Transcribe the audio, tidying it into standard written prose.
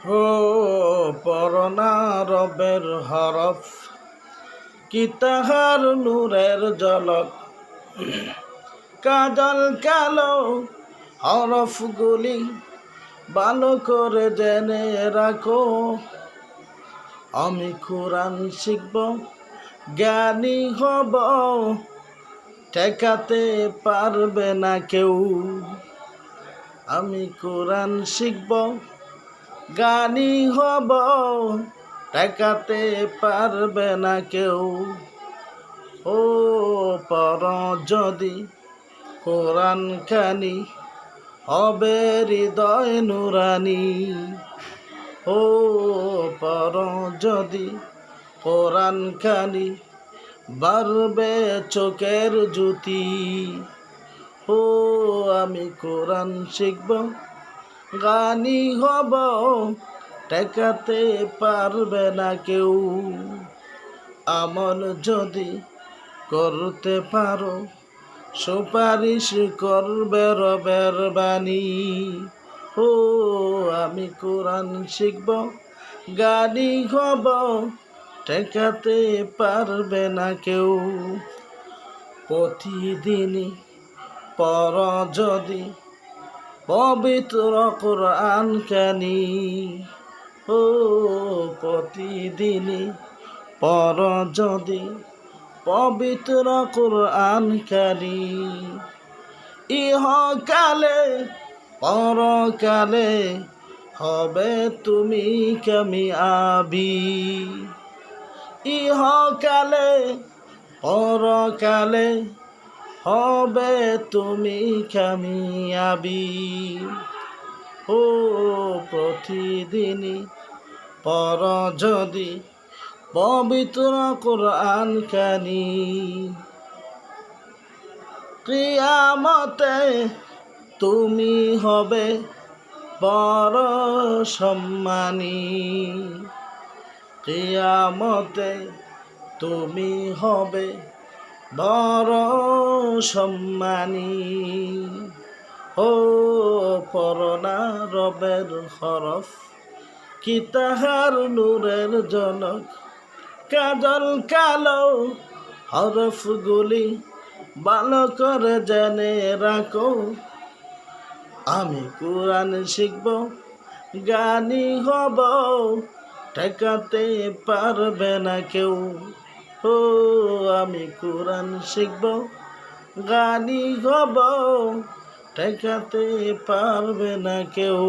ও পরনা রবের হরফ, কি তাহার নূরের ঝলক। কাজল কালো হরফগুলি ভালো করে জেনে রাখো। আমি কোরআন শিখব, জ্ঞানী হব, ঠেকাতে পারবে না কেউ। আমি কোরআন শিখব, জ্ঞানী হব, ঠেকাতে পারবে না কেউ। ও পর যদি কোরআন খানি, হবে হৃদয় নুরানি। ও পর যদি কোরআন খানি, বাড়বে চোখের জ্যোতি। ও আমি কোরআন শিখব, জ্ঞানী হব, ঠেকাতে পারবে না কেউ। আমল যদি করতে পারো, সুপারিশ করবে রবের বাণী। ও আমি কোরআন শিখব, জ্ঞানী হব, ঠেকাতে পারবে না কেউ। প্রতিদিনই পর যদি পবিত্র কোরআন খানি। ও প্রতিদিনই পর যদি পবিত্র কোরআন খানি। ইহকালে পরকালে হবে তুমি কামিয়াবি। ইহকালে পরকালে হবে তুমি কামিয়াবি। ও প্রতিদিনই পর যদি পবিত্র কোরআন খানি। কিয়ামতে তুমি হবে বড় সম্মানী। কিয়ামতে তুমি হবে বড় সম্মানী। ও পরনা রবের হরফ, কি তাহার নূরের ঝলক। কাজল কালো হরফগুলি ভালো করে জেনে রাখো। আমি কোরআন শিখব, জ্ঞানী হব, ঠেকাতে পারবে না কেউ। ও আমি কোরআন শিখব, জ্ঞানী হব, ঠেকাতে পারবে না কেউ।